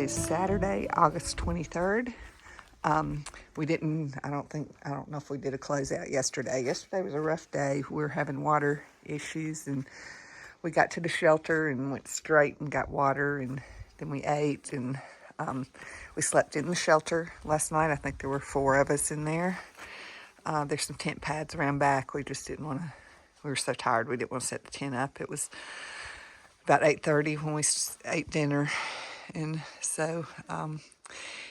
is Saturday, August 23rd. I don't know if we did a closeout yesterday. Yesterday was a rough day. We were having water issues, and we got to the shelter and went straight and got water, and then we ate, and we slept in the shelter last night. I think there were 4 of us in there. There's some tent pads around back. We just didn't want to, we were so tired we didn't want to set the tent up. It was about 8:30 when we ate dinner, and so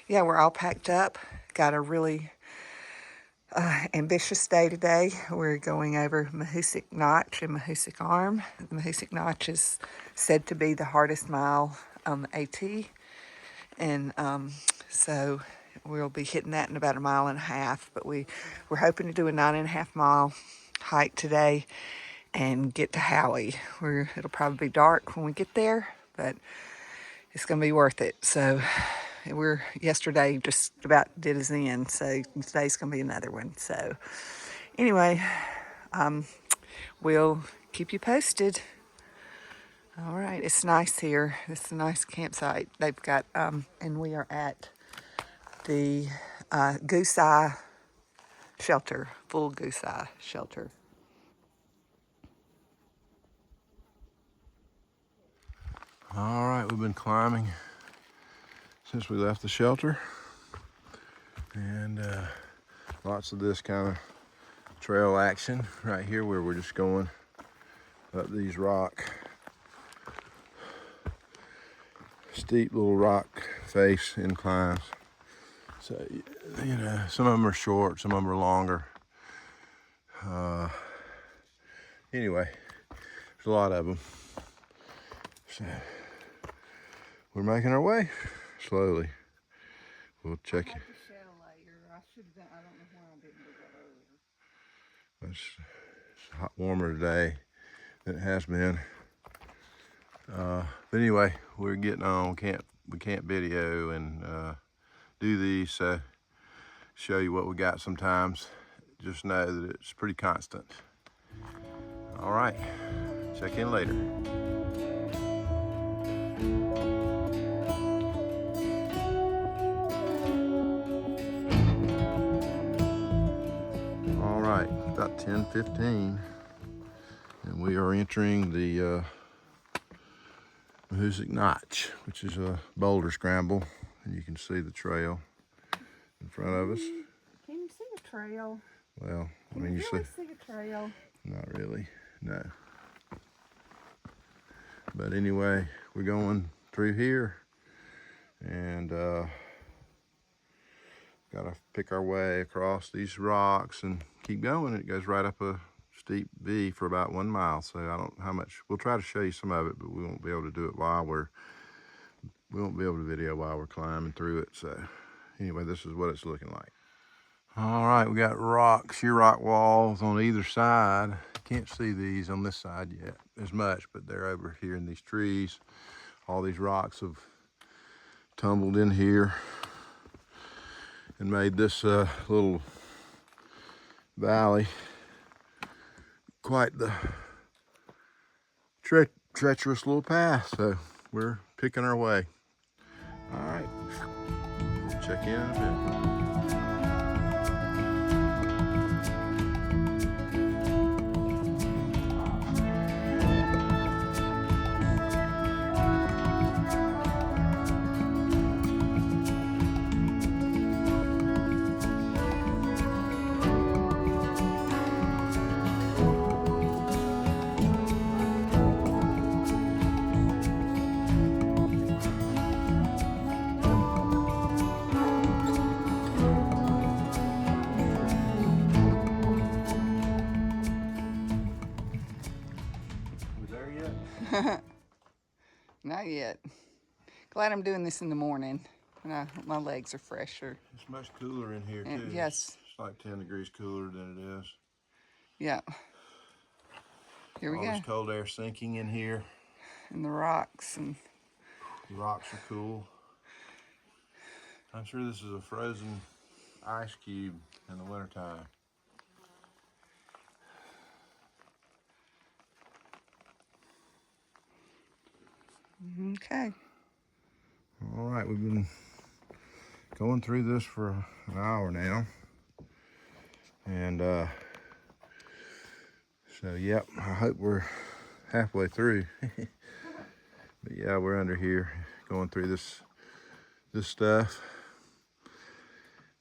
yeah, we're all packed up. Got a really ambitious day today. We're going over Muchoosuc Notch and Muchoosuc Arm. The Muchoosuc Notch is said to be the hardest mile on the AT, and so we'll be hitting that in about 1.5 miles. But we're hoping to do a 9.5 mile hike today and get to Howie. It'll probably be dark when we get there, but it's going to be worth it. So yesterday just about did us in, so today's going to be another one. So anyway, we'll keep you posted. All right, it's nice here. It's a nice campsite. They've got, and we are at the Goose shelter, full Goose shelter. All right, we've been climbing since we left the shelter, and lots of this kind of trail action right here where we're just going up these steep little rock face inclines. So, you know, some of them are short, some of them are longer. Anyway, there's a lot of them. So we're making our way slowly. We'll check it. It's a lot warmer today than it has been. But anyway, we're getting on. We can't video and do these, so show you what we got sometimes. Just know that it's pretty constant. All right, check in later. All right, about 10:15, and we are entering the Muchoosuc Notch, which is a boulder scramble, and you can see the trail in front of us. Can you see a trail? Well, I mean, you really see a trail? Not really, no. But anyway, we're going through here, and gotta pick our way across these rocks and keep going. It goes right up a steep V for about 1 mile. So I don't know how much. We'll try to show you some of it, but we won't be able to do it we won't be able to video while we're climbing through it. So anyway, this is what it's looking like. All right, we got sheer rock walls on either side. Can't see these on this side yet as much, but they're over here in these trees. All these rocks have tumbled in here and made this little valley quite the treacherous little path. So we're picking our way. All right, we'll check in a bit. Not yet. Glad I'm doing this in the morning when my legs are fresher. It's much cooler in here too. Yes. It's like 10 degrees cooler than it is. Yeah. Here we go. All this cold air sinking in here. And the rocks. And the rocks are cool. I'm sure this is a frozen ice cube in the wintertime. Okay. All right, we've been going through this for an hour now. And so, yep, I hope we're halfway through. But yeah, we're under here going through this stuff.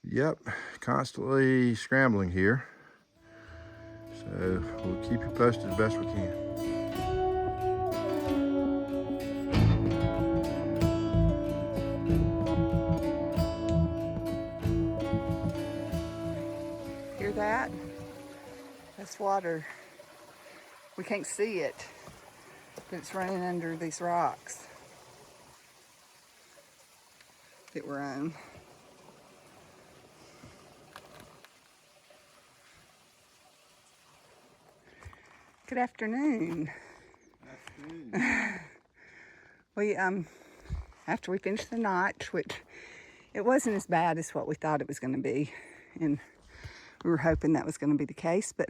Yep, constantly scrambling here. So we'll keep you posted as best we can. Hear that? That's water. We can't see it, but it's running under these rocks that we're on. Good afternoon. We after we finished the notch, which it wasn't as bad as what we thought it was going to be, and we were hoping that was going to be the case, but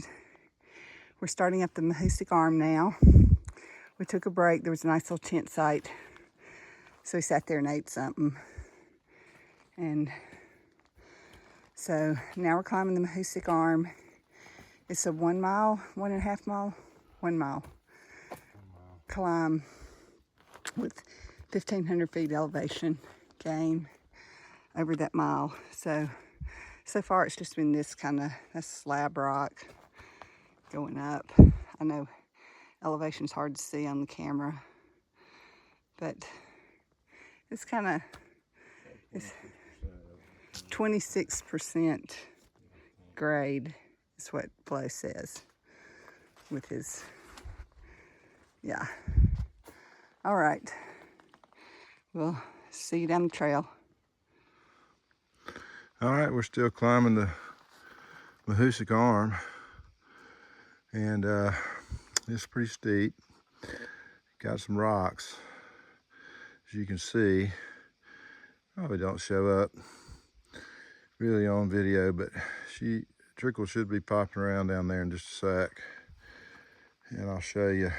we're starting up the Muchoosuc Arm now. We took a break. There was a nice little tent site, so we sat there and ate something. And so now we're climbing the Muchoosuc Arm. It's a 1 mile, 1.5 mile, 1 mile climb with 1,500 feet elevation gain over that mile. So far it's just been this kind of slab rock going up. I know elevation's hard to see on the camera, but it's kind of, it's 26% grade is what Flo says with his, yeah. All right, we'll see you down the trail. All right, we're still climbing the Muchoosuc Arm, and it's pretty steep. Got some rocks, as you can see. Probably don't show up really on video, but Trickle should be popping around down there in just a sec, and I'll show you.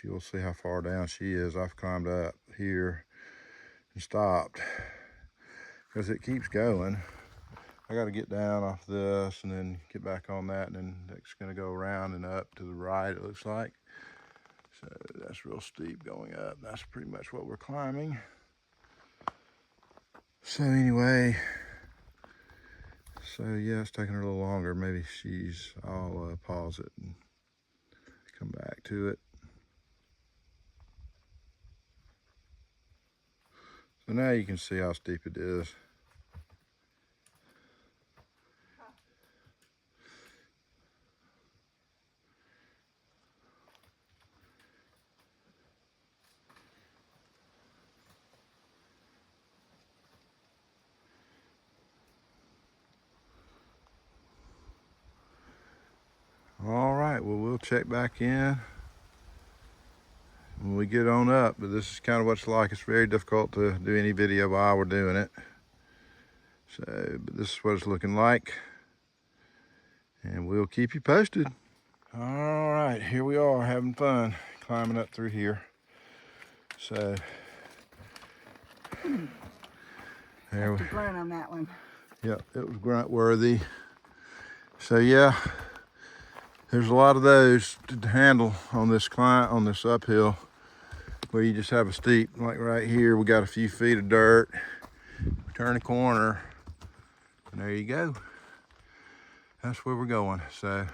You'll see how far down she is. I've climbed up here and stopped because it keeps going. I got to get down off this and then get back on that, and then it's going to go around and up to the right, it looks like. So that's real steep going up. That's pretty much what we're climbing. So anyway, yeah, it's taking her a little longer. Maybe I'll pause it and come back to it. So now you can see how steep it is. All right, well, we'll check back in when we get on up, but this is kind of what it's like. It's very difficult to do any video while we're doing it. So, but this is what it's looking like, and we'll keep you posted. All right, here we are having fun climbing up through here. So, there we grunt on that one. Yep, it was grunt worthy. So yeah, there's a lot of those to handle on this climb, on this uphill, where you just have a steep, like right here, we got a few feet of dirt. We turn a corner, and there you go. That's where we're going. So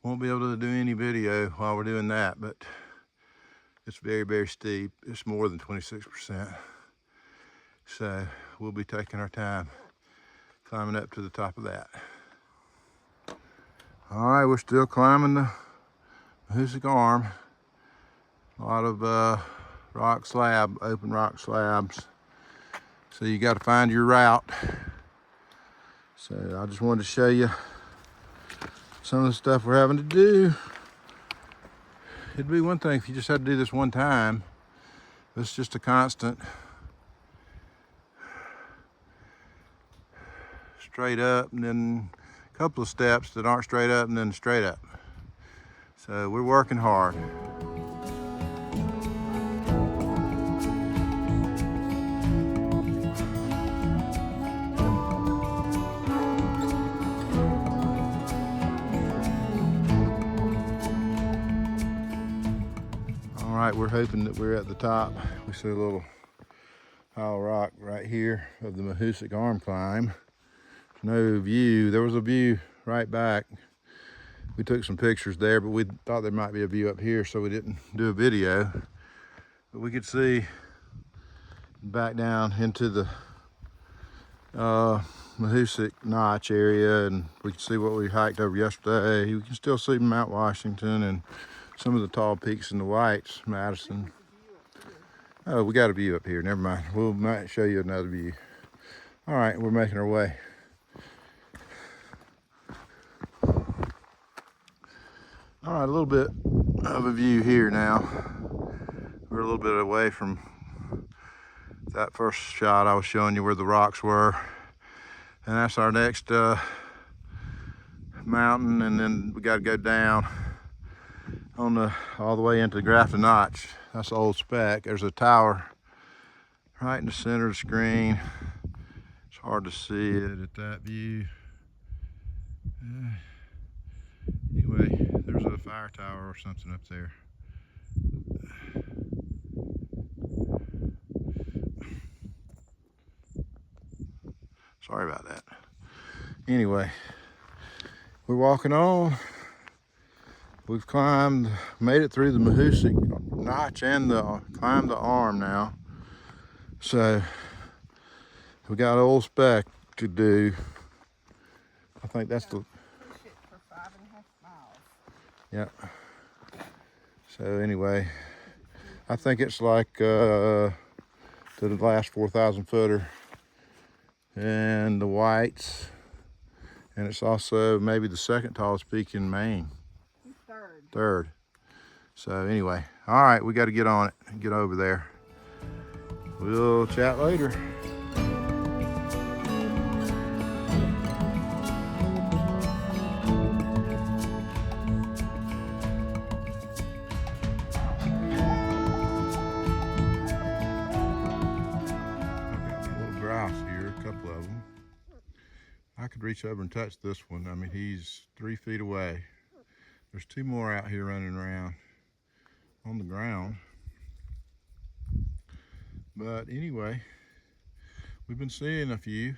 won't be able to do any video while we're doing that, but it's very, very steep. It's more than 26%. So we'll be taking our time climbing up to the top of that. All right, we're still climbing the Muchoosuc Arm. A lot of open rock slabs. So you got to find your route. So I just wanted to show you some of the stuff we're having to do. It'd be one thing if you just had to do this one time. It's just a constant. Straight up, and then a couple of steps that aren't straight up, and then straight up. So we're working hard. right, we're hoping that we're at the top. We see a little hollow rock right here of the Muchoosuc Arm climb. No view. There was a view right back. We took some pictures there, but we thought there might be a view up here, so we didn't do a video. But we could see back down into the Muchoosuc Notch area, and we can see what we hiked over yesterday. You can still see Mount Washington and some of the tall peaks in the Whites, Madison. Oh, we got a view up here. Never mind. We'll might show you another view. All right, we're making our way. All right, a little bit of a view here now. We're a little bit away from that first shot I was showing you where the rocks were. And that's our next mountain, and then we got to go down on all the way into Grafton Notch. That's Old Speck. There's a tower right in the center of the screen. It's hard to see it at that view. Anyway, there's a fire tower or something up there. Sorry about that. Anyway, we're walking on. We've made it through the Muchoosuc Notch and climbed the Arm now. So we got Old Speck to do. I think that's the. Push it for 5.5 miles. Yep. So anyway, I think it's like to the last 4,000 footer. And the Whites, and it's also maybe the second tallest peak in Maine. Third. So anyway, all right, we got to get on it and get over there. We'll chat later. I could reach over and touch this one. I mean, he's 3 feet away. There's 2 more out here running around on the ground. But anyway, we've been seeing a few,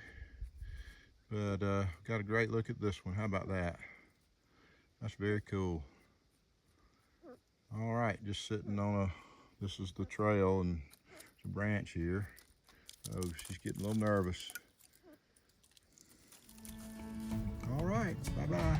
but got a great look at this one. How about that? That's very cool. All right, just sitting on this is the trail, and there's a branch here. Oh, she's getting a little nervous. All right, bye-bye.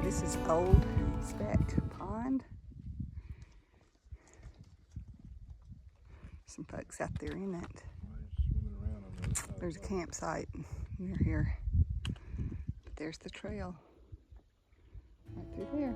This is Old Speck Pond. Some folks out there in it. There's a campsite near here. But there's the trail right through there.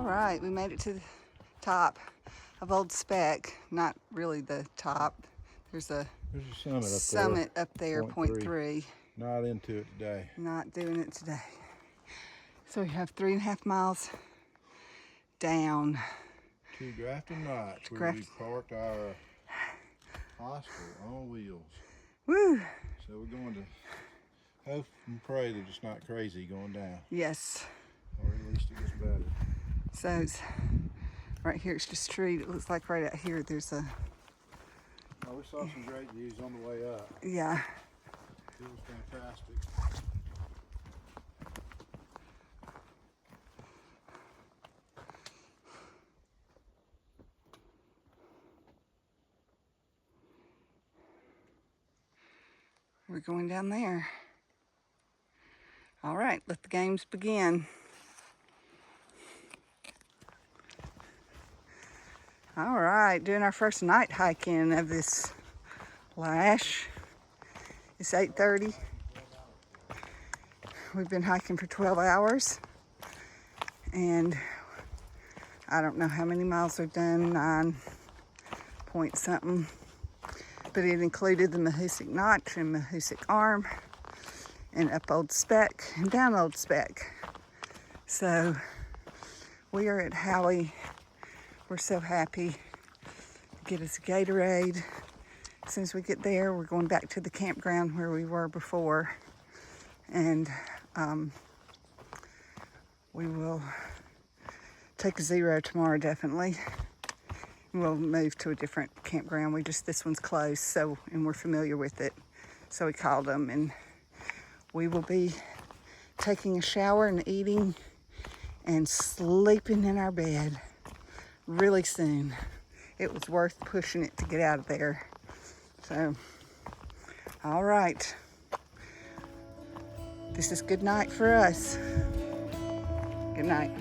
Right, we made it to the top of Old Speck. Not really the top. There's a summit up there, point 3. Not into it today. Not doing it today. So we have 3.5 miles down to Grafton Notch, where we parked our Oscar on wheels. Woo! So we're going to hope and pray that it's not crazy going down. Yes. Or at least it gets better. So it's right here, it's just treed. It looks like right out here there's a Oh, we saw some great views on the way up. Yeah. It was fantastic. We're going down there. All right, let the games begin. All right, doing our first night hiking of this LASH. It's 8:30. We've been hiking for 12 hours. And I don't know how many miles we've done, 9 point something. But it included the Muchoosuc Notch and Muchoosuc Arm and up Old Speck and down Old Speck. So we are at Howie. We're so happy to get us a Gatorade. As soon as we get there, we're going back to the campground where we were before. And we will take a zero tomorrow, definitely. We'll move to a different campground. This one's closed, so, and we're familiar with it. So we called them, and we will be taking a shower and eating and sleeping in our bed really soon. It was worth pushing it to get out of there. So, all right. This is good night for us. Good night.